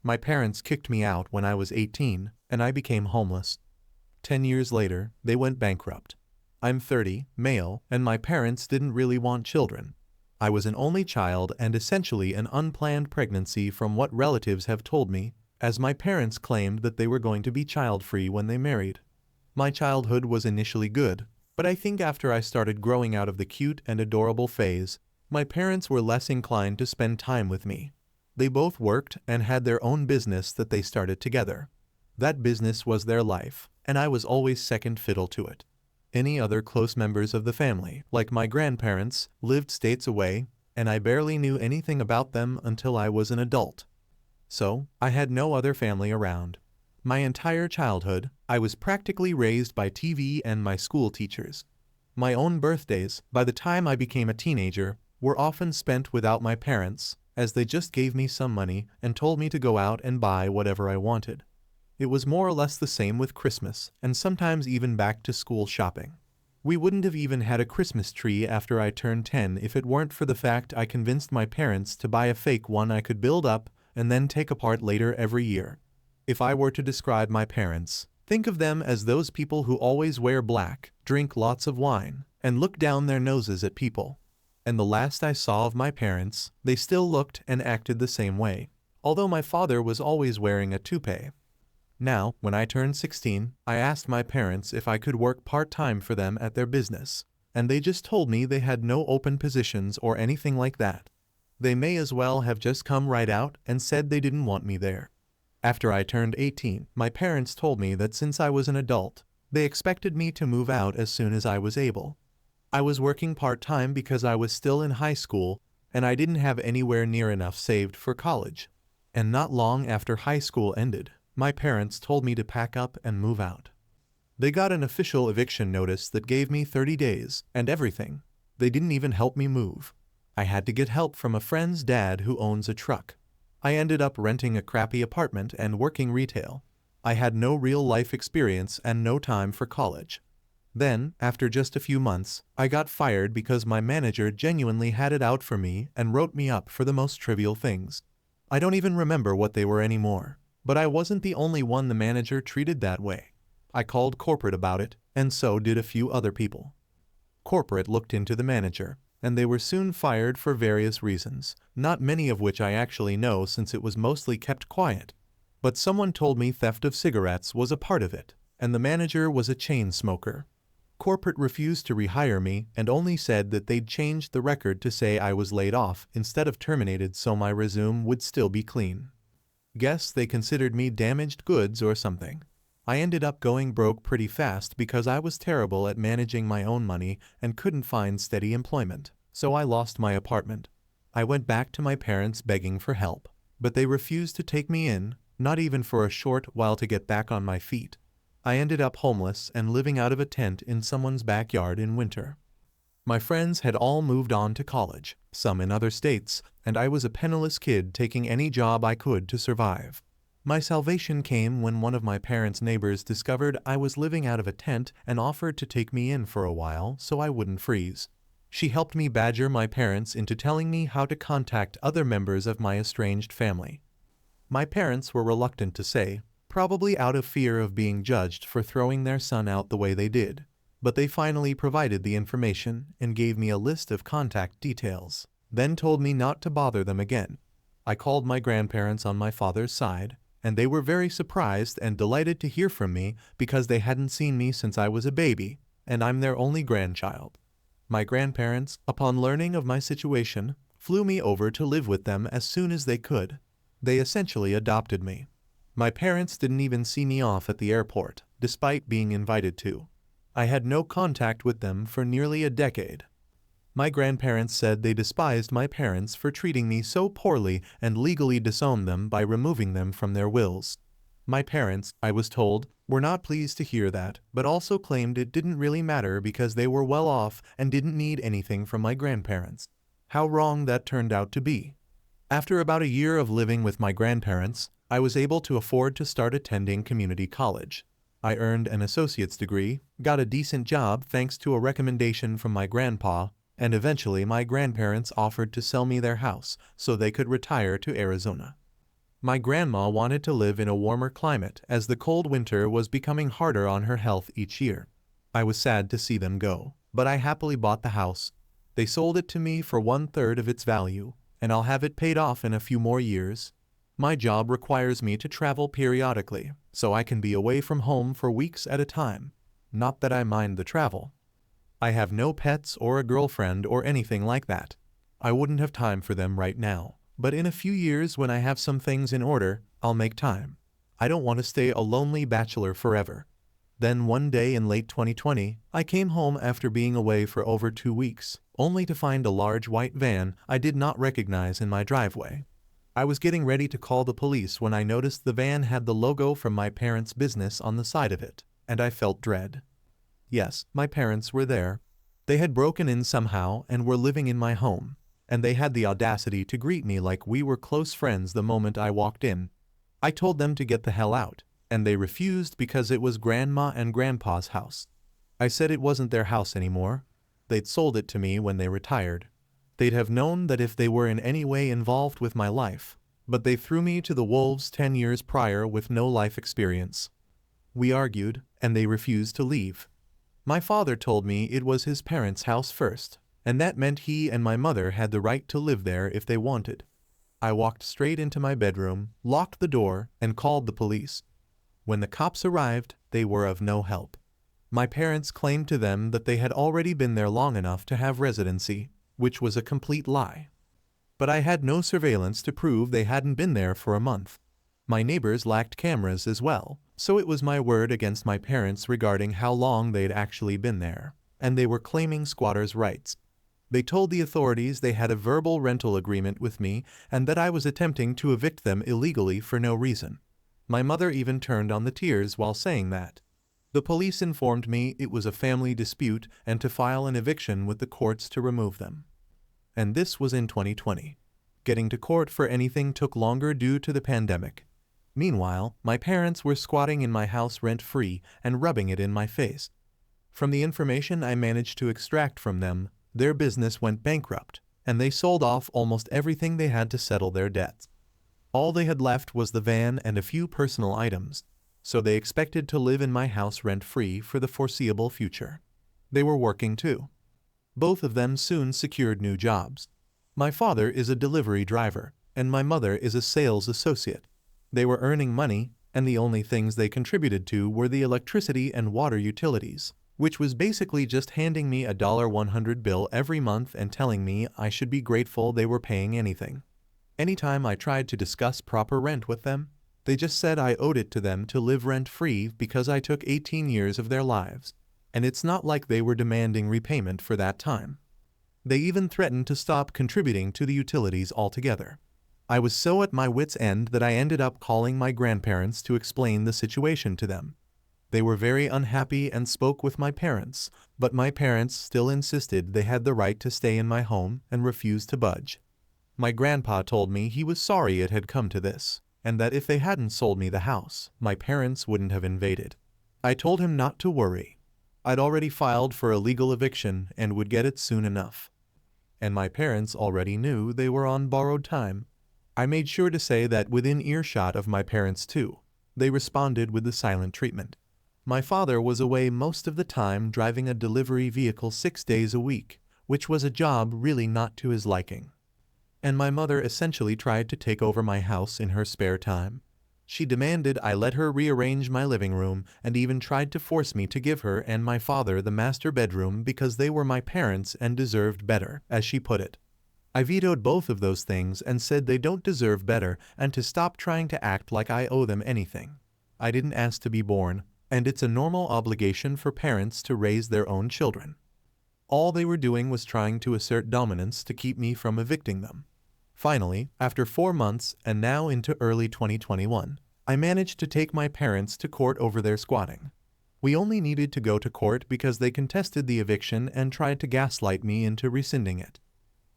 My parents kicked me out when I was 18, and I became homeless. 10 years later, they went bankrupt. I'm 30, male, and my parents didn't really want children. I was an only child and essentially an unplanned pregnancy from what relatives have told me, as my parents claimed that they were going to be child-free when they married. My childhood was initially good, but I think after I started growing out of the cute and adorable phase, my parents were less inclined to spend time with me. They both worked and had their own business that they started together. That business was their life, and I was always second fiddle to it. Any other close members of the family, like my grandparents, lived states away, and I barely knew anything about them until I was an adult. So, I had no other family around. My entire childhood, I was practically raised by TV and my school teachers. My own birthdays, by the time I became a teenager, were often spent without my parents, as they just gave me some money and told me to go out and buy whatever I wanted. It was more or less the same with Christmas, and sometimes even back to school shopping. We wouldn't have even had a Christmas tree after I turned 10 if it weren't for the fact I convinced my parents to buy a fake one I could build up and then take apart later every year. If I were to describe my parents, think of them as those people who always wear black, drink lots of wine, and look down their noses at people. And the last I saw of my parents, they still looked and acted the same way, although my father was always wearing a toupee. Now, when I turned 16, I asked my parents if I could work part-time for them at their business, and they just told me they had no open positions or anything like that. They may as well have just come right out and said they didn't want me there. After I turned 18, my parents told me that since I was an adult, they expected me to move out as soon as I was able. I was working part-time because I was still in high school, and I didn't have anywhere near enough saved for college. And not long after high school ended, my parents told me to pack up and move out. They got an official eviction notice that gave me 30 days and everything. They didn't even help me move. I had to get help from a friend's dad who owns a truck. I ended up renting a crappy apartment and working retail. I had no real life experience and no time for college. Then, after just a few months, I got fired because my manager genuinely had it out for me and wrote me up for the most trivial things. I don't even remember what they were anymore. But I wasn't the only one the manager treated that way. I called corporate about it, and so did a few other people. Corporate looked into the manager, and they were soon fired for various reasons, not many of which I actually know since it was mostly kept quiet. But someone told me theft of cigarettes was a part of it, and the manager was a chain smoker. Corporate refused to rehire me and only said that they'd changed the record to say I was laid off instead of terminated so my resume would still be clean. Guess they considered me damaged goods or something. I ended up going broke pretty fast because I was terrible at managing my own money and couldn't find steady employment, so I lost my apartment. I went back to my parents begging for help, but they refused to take me in, not even for a short while to get back on my feet. I ended up homeless and living out of a tent in someone's backyard in winter. My friends had all moved on to college, some in other states, and I was a penniless kid taking any job I could to survive. My salvation came when one of my parents' neighbors discovered I was living out of a tent and offered to take me in for a while so I wouldn't freeze. She helped me badger my parents into telling me how to contact other members of my estranged family. My parents were reluctant to say, probably out of fear of being judged for throwing their son out the way they did. But they finally provided the information and gave me a list of contact details, then told me not to bother them again. I called my grandparents on my father's side, and they were very surprised and delighted to hear from me because they hadn't seen me since I was a baby, and I'm their only grandchild. My grandparents, upon learning of my situation, flew me over to live with them as soon as they could. They essentially adopted me. My parents didn't even see me off at the airport, despite being invited to. I had no contact with them for nearly a decade. My grandparents said they despised my parents for treating me so poorly and legally disowned them by removing them from their wills. My parents, I was told, were not pleased to hear that, but also claimed it didn't really matter because they were well off and didn't need anything from my grandparents. How wrong that turned out to be. After about a year of living with my grandparents, I was able to afford to start attending community college. I earned an associate's degree, got a decent job thanks to a recommendation from my grandpa, and eventually my grandparents offered to sell me their house so they could retire to Arizona. My grandma wanted to live in a warmer climate as the cold winter was becoming harder on her health each year. I was sad to see them go, but I happily bought the house. They sold it to me for 1/3 of its value, and I'll have it paid off in a few more years. My job requires me to travel periodically, so I can be away from home for weeks at a time. Not that I mind the travel. I have no pets or a girlfriend or anything like that. I wouldn't have time for them right now, but in a few years when I have some things in order, I'll make time. I don't want to stay a lonely bachelor forever. Then one day in late 2020, I came home after being away for over 2 weeks, only to find a large white van I did not recognize in my driveway. I was getting ready to call the police when I noticed the van had the logo from my parents' business on the side of it, and I felt dread. Yes, my parents were there. They had broken in somehow and were living in my home, and they had the audacity to greet me like we were close friends the moment I walked in. I told them to get the hell out, and they refused because it was Grandma and Grandpa's house. I said it wasn't their house anymore. They'd sold it to me when they retired. They'd have known that if they were in any way involved with my life, but they threw me to the wolves 10 years prior with no life experience. We argued, and they refused to leave. My father told me it was his parents' house first, and that meant he and my mother had the right to live there if they wanted. I walked straight into my bedroom, locked the door, and called the police. When the cops arrived, they were of no help. My parents claimed to them that they had already been there long enough to have residency, which was a complete lie. But I had no surveillance to prove they hadn't been there for a month. My neighbors lacked cameras as well, so it was my word against my parents regarding how long they'd actually been there, and they were claiming squatters' rights. They told the authorities they had a verbal rental agreement with me and that I was attempting to evict them illegally for no reason. My mother even turned on the tears while saying that. The police informed me it was a family dispute and to file an eviction with the courts to remove them. And this was in 2020. Getting to court for anything took longer due to the pandemic. Meanwhile, my parents were squatting in my house rent-free and rubbing it in my face. From the information I managed to extract from them, their business went bankrupt, and they sold off almost everything they had to settle their debts. All they had left was the van and a few personal items, so they expected to live in my house rent-free for the foreseeable future. They were working too. Both of them soon secured new jobs. My father is a delivery driver, and my mother is a sales associate. They were earning money, and the only things they contributed to were the electricity and water utilities, which was basically just handing me a $100 bill every month and telling me I should be grateful they were paying anything. Anytime I tried to discuss proper rent with them, they just said I owed it to them to live rent-free because I took 18 years of their lives, and it's not like they were demanding repayment for that time. They even threatened to stop contributing to the utilities altogether. I was so at my wit's end that I ended up calling my grandparents to explain the situation to them. They were very unhappy and spoke with my parents, but my parents still insisted they had the right to stay in my home and refused to budge. My grandpa told me he was sorry it had come to this, and that if they hadn't sold me the house, my parents wouldn't have invaded. I told him not to worry. I'd already filed for a legal eviction and would get it soon enough. And my parents already knew they were on borrowed time. I made sure to say that within earshot of my parents too. They responded with the silent treatment. My father was away most of the time driving a delivery vehicle 6 days a week, which was a job really not to his liking. And my mother essentially tried to take over my house in her spare time. She demanded I let her rearrange my living room and even tried to force me to give her and my father the master bedroom because they were my parents and deserved better, as she put it. I vetoed both of those things and said they don't deserve better and to stop trying to act like I owe them anything. I didn't ask to be born, and it's a normal obligation for parents to raise their own children. All they were doing was trying to assert dominance to keep me from evicting them. Finally, after 4 months and now into early 2021, I managed to take my parents to court over their squatting. We only needed to go to court because they contested the eviction and tried to gaslight me into rescinding it.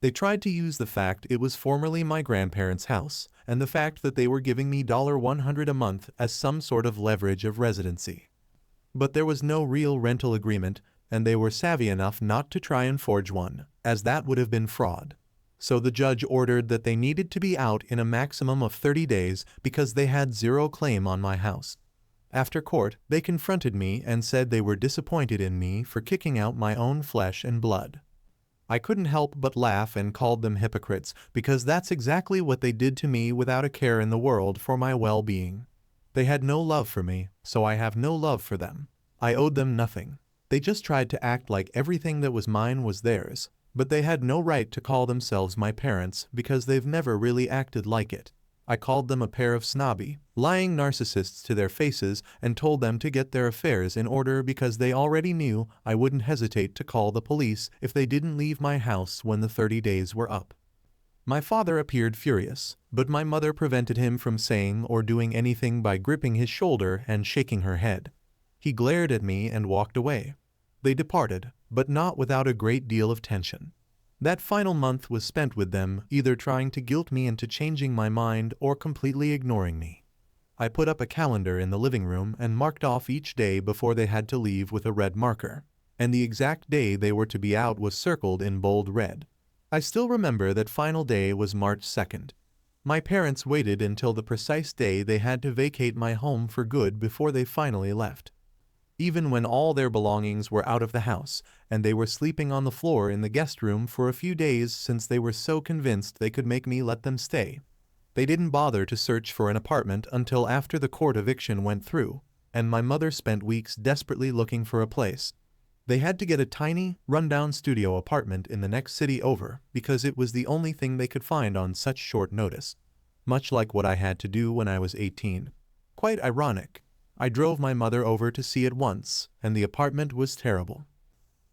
They tried to use the fact it was formerly my grandparents' house and the fact that they were giving me $100 a month as some sort of leverage of residency. But there was no real rental agreement, and they were savvy enough not to try and forge one, as that would have been fraud. So the judge ordered that they needed to be out in a maximum of 30 days because they had zero claim on my house. After court, they confronted me and said they were disappointed in me for kicking out my own flesh and blood. I couldn't help but laugh and called them hypocrites because that's exactly what they did to me without a care in the world for my well-being. They had no love for me, so I have no love for them. I owed them nothing. They just tried to act like everything that was mine was theirs, but they had no right to call themselves my parents because they've never really acted like it. I called them a pair of snobby, lying narcissists to their faces and told them to get their affairs in order because they already knew I wouldn't hesitate to call the police if they didn't leave my house when the 30 days were up. My father appeared furious, but my mother prevented him from saying or doing anything by gripping his shoulder and shaking her head. He glared at me and walked away. They departed, but not without a great deal of tension. That final month was spent with them, either trying to guilt me into changing my mind or completely ignoring me. I put up a calendar in the living room and marked off each day before they had to leave with a red marker, and the exact day they were to be out was circled in bold red. I still remember that final day was March 2nd. My parents waited until the precise day they had to vacate my home for good before they finally left. Even when all their belongings were out of the house, and they were sleeping on the floor in the guest room for a few days since they were so convinced they could make me let them stay. They didn't bother to search for an apartment until after the court eviction went through, and my mother spent weeks desperately looking for a place. They had to get a tiny, rundown studio apartment in the next city over because it was the only thing they could find on such short notice. Much like what I had to do when I was 18. Quite ironic. I drove my mother over to see it once, and the apartment was terrible.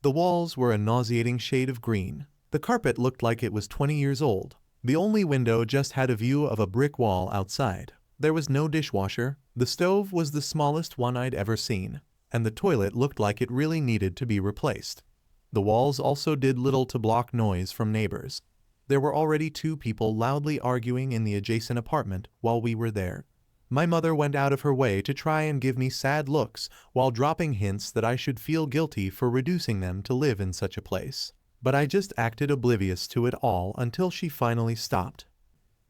The walls were a nauseating shade of green. The carpet looked like it was 20 years old. The only window just had a view of a brick wall outside. There was no dishwasher. The stove was the smallest one I'd ever seen, and the toilet looked like it really needed to be replaced. The walls also did little to block noise from neighbors. There were already 2 people loudly arguing in the adjacent apartment while we were there. My mother went out of her way to try and give me sad looks while dropping hints that I should feel guilty for reducing them to live in such a place. But I just acted oblivious to it all until she finally stopped.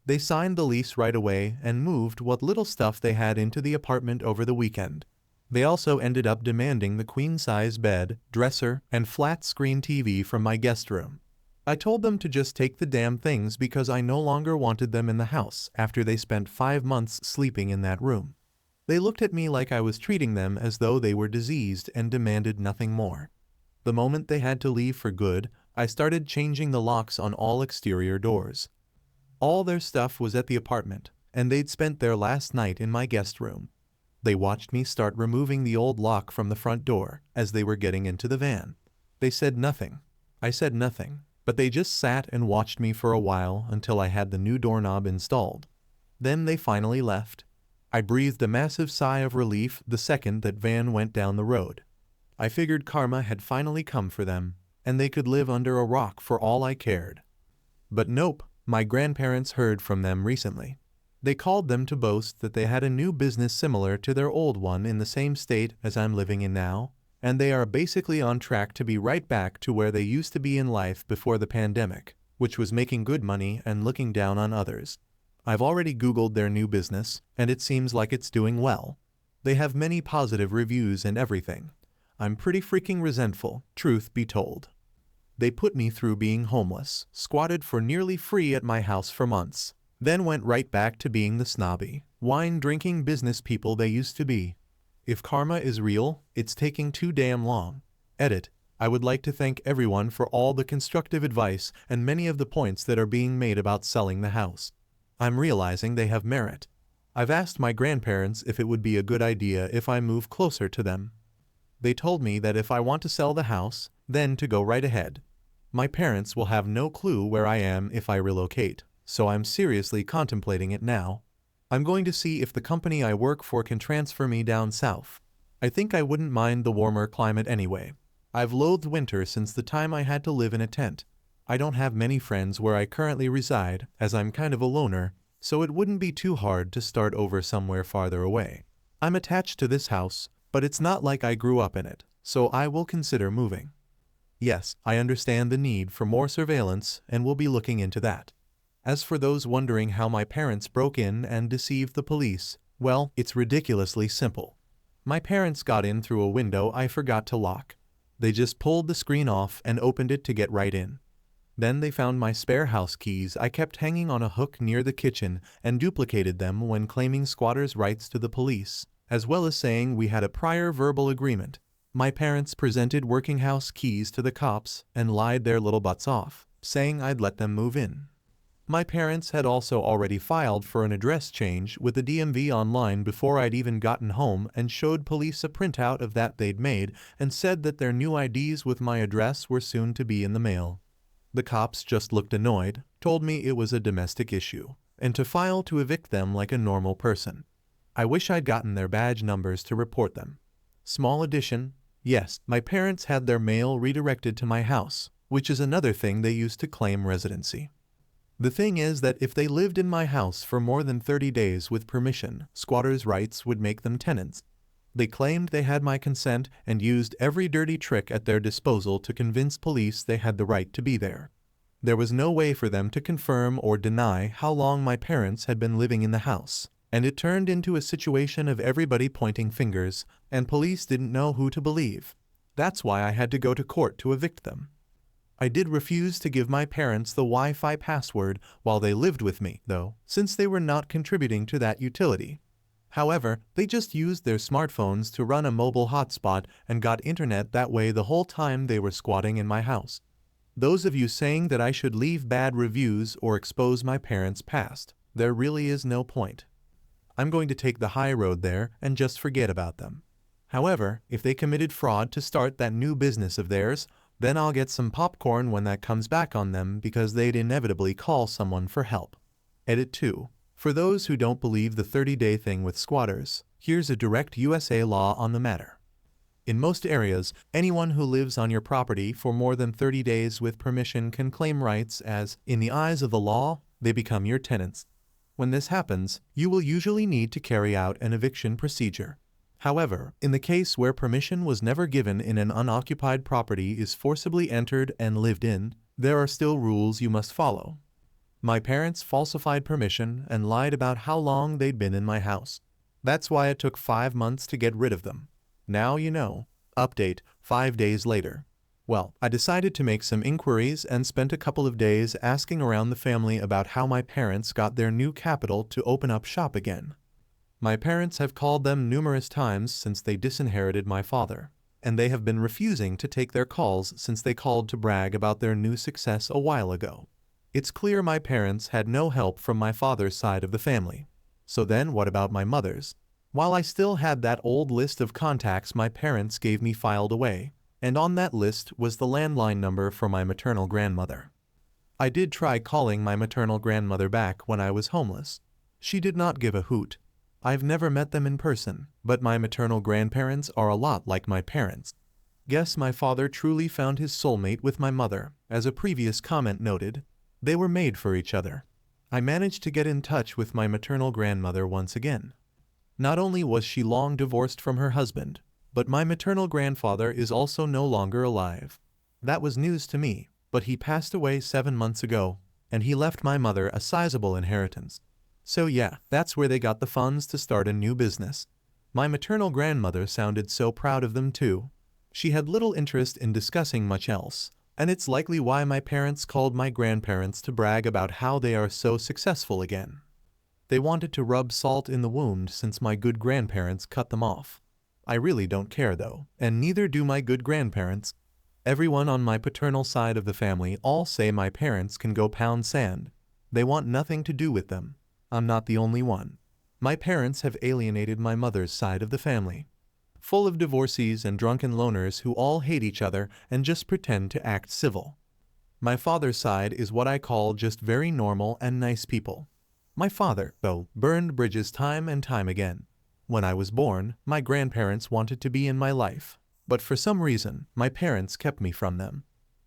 They signed the lease right away and moved what little stuff they had into the apartment over the weekend. They also ended up demanding the queen-size bed, dresser, and flat-screen TV from my guest room. I told them to just take the damn things because I no longer wanted them in the house after they spent 5 months sleeping in that room. They looked at me like I was treating them as though they were diseased and demanded nothing more. The moment they had to leave for good, I started changing the locks on all exterior doors. All their stuff was at the apartment, and they'd spent their last night in my guest room. They watched me start removing the old lock from the front door as they were getting into the van. They said nothing. I said nothing. But they just sat and watched me for a while until I had the new doorknob installed. Then they finally left. I breathed a massive sigh of relief the second that van went down the road. I figured karma had finally come for them, and they could live under a rock for all I cared. But nope, my grandparents heard from them recently. They called them to boast that they had a new business similar to their old one in the same state as I'm living in now, and they are basically on track to be right back to where they used to be in life before the pandemic, which was making good money and looking down on others. I've already Googled their new business, and it seems like it's doing well. They have many positive reviews and everything. I'm pretty freaking resentful, truth be told. They put me through being homeless, squatted for nearly free at my house for months, then went right back to being the snobby, wine-drinking business people they used to be. If karma is real, it's taking too damn long. Edit. I would like to thank everyone for all the constructive advice and many of the points that are being made about selling the house. I'm realizing they have merit. I've asked my grandparents if it would be a good idea if I move closer to them. They told me that if I want to sell the house, then to go right ahead. My parents will have no clue where I am if I relocate, so I'm seriously contemplating it now. I'm going to see if the company I work for can transfer me down south. I think I wouldn't mind the warmer climate anyway. I've loathed winter since the time I had to live in a tent. I don't have many friends where I currently reside, as I'm kind of a loner, so it wouldn't be too hard to start over somewhere farther away. I'm attached to this house, but it's not like I grew up in it, so I will consider moving. Yes, I understand the need for more surveillance and will be looking into that. As for those wondering how my parents broke in and deceived the police, well, it's ridiculously simple. My parents got in through a window I forgot to lock. They just pulled the screen off and opened it to get right in. Then they found my spare house keys I kept hanging on a hook near the kitchen and duplicated them when claiming squatters' rights to the police, as well as saying we had a prior verbal agreement. My parents presented working house keys to the cops and lied their little butts off, saying I'd let them move in. My parents had also already filed for an address change with the DMV online before I'd even gotten home and showed police a printout of that they'd made and said that their new IDs with my address were soon to be in the mail. The cops just looked annoyed, told me it was a domestic issue, and to file to evict them like a normal person. I wish I'd gotten their badge numbers to report them. Small addition, yes, my parents had their mail redirected to my house, which is another thing they used to claim residency. The thing is that if they lived in my house for more than 30 days with permission, squatters' rights would make them tenants. They claimed they had my consent and used every dirty trick at their disposal to convince police they had the right to be there. There was no way for them to confirm or deny how long my parents had been living in the house, and it turned into a situation of everybody pointing fingers, and police didn't know who to believe. That's why I had to go to court to evict them. I did refuse to give my parents the Wi-Fi password while they lived with me, though, since they were not contributing to that utility. However, they just used their smartphones to run a mobile hotspot and got internet that way the whole time they were squatting in my house. Those of you saying that I should leave bad reviews or expose my parents' past, there really is no point. I'm going to take the high road there and just forget about them. However, if they committed fraud to start that new business of theirs, then I'll get some popcorn when that comes back on them because they'd inevitably call someone for help. Edit 2. For those who don't believe the 30-day thing with squatters, here's a direct USA law on the matter. In most areas, anyone who lives on your property for more than 30 days with permission can claim rights as, in the eyes of the law, they become your tenants. When this happens, you will usually need to carry out an eviction procedure. However, in the case where permission was never given and an unoccupied property is forcibly entered and lived in, there are still rules you must follow. My parents falsified permission and lied about how long they'd been in my house. That's why it took 5 months to get rid of them. Now you know. Update, 5 days later. Well, I decided to make some inquiries and spent a couple of days asking around the family about how my parents got their new capital to open up shop again. My parents have called them numerous times since they disinherited my father, and they have been refusing to take their calls since they called to brag about their new success a while ago. It's clear my parents had no help from my father's side of the family. So then what about my mother's? While I still had that old list of contacts my parents gave me filed away, and on that list was the landline number for my maternal grandmother. I did try calling my maternal grandmother back when I was homeless. She did not give a hoot. I've never met them in person, but my maternal grandparents are a lot like my parents. Guess my father truly found his soulmate with my mother, as a previous comment noted. They were made for each other. I managed to get in touch with my maternal grandmother once again. Not only was she long divorced from her husband, but my maternal grandfather is also no longer alive. That was news to me, but he passed away 7 months ago, and he left my mother a sizable inheritance. So yeah, that's where they got the funds to start a new business. My maternal grandmother sounded so proud of them too. She had little interest in discussing much else, and it's likely why my parents called my grandparents to brag about how they are so successful again. They wanted to rub salt in the wound since my good grandparents cut them off. I really don't care though, and neither do my good grandparents. Everyone on my paternal side of the family all say my parents can go pound sand. They want nothing to do with them. I'm not the only one. My parents have alienated my mother's side of the family, full of divorcees and drunken loners who all hate each other and just pretend to act civil. My father's side is what I call just very normal and nice people. My father, though, burned bridges time and time again. When I was born, my grandparents wanted to be in my life, but for some reason, my parents kept me from them.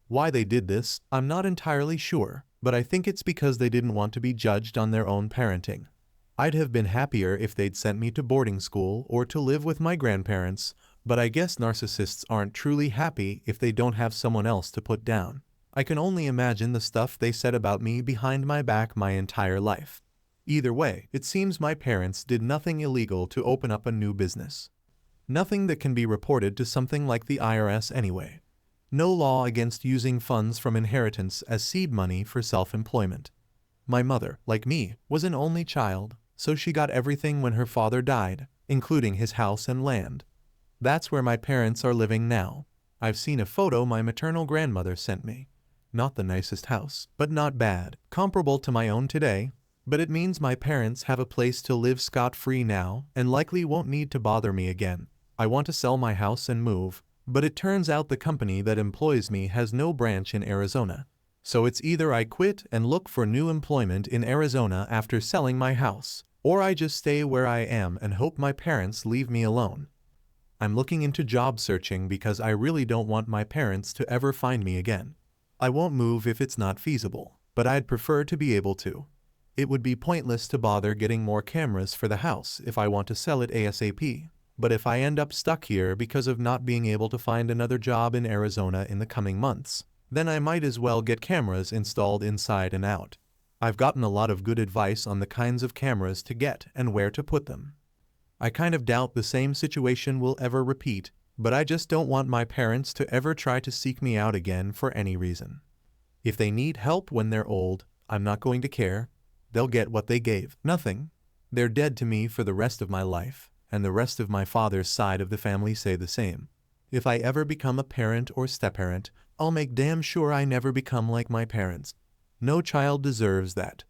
Why they did this, I'm not entirely sure, but I think it's because they didn't want to be judged on their own parenting. I'd have been happier if they'd sent me to boarding school or to live with my grandparents, But I guess narcissists aren't truly happy if they don't have someone else to put down. I can only imagine the stuff they said about me behind my back my entire life. Either way, it seems my parents did nothing illegal to open up a new business. Nothing that can be reported to something like the IRS anyway. No law against using funds from inheritance as seed money for self-employment. My mother, like me, was an only child, so she got everything when her father died, including his house and land. That's where my parents are living now. I've seen a photo my maternal grandmother sent me. Not the nicest house, but not bad. Comparable to my own today, but it means my parents have a place to live scot-free now and likely won't need to bother me again. I want to sell my house and move, but it turns out the company that employs me has no branch in Arizona. So it's either I quit and look for new employment in Arizona after selling my house, or I just stay where I am and hope my parents leave me alone. I'm looking into job searching because I really don't want my parents to ever find me again. I won't move if it's not feasible, but I'd prefer to be able to. It would be pointless to bother getting more cameras for the house if I want to sell it ASAP. But if I end up stuck here because of not being able to find another job in Arizona in the coming months, then I might as well get cameras installed inside and out. I've gotten a lot of good advice on the kinds of cameras to get and where to put them. I kind of doubt the same situation will ever repeat, but I just don't want my parents to ever try to seek me out again for any reason. If they need help when they're old, I'm not going to care. They'll get what they gave. Nothing. They're dead to me for the rest of my life, and the rest of my father's side of the family say the same. If I ever become a parent or step-parent, I'll make damn sure I never become like my parents. No child deserves that.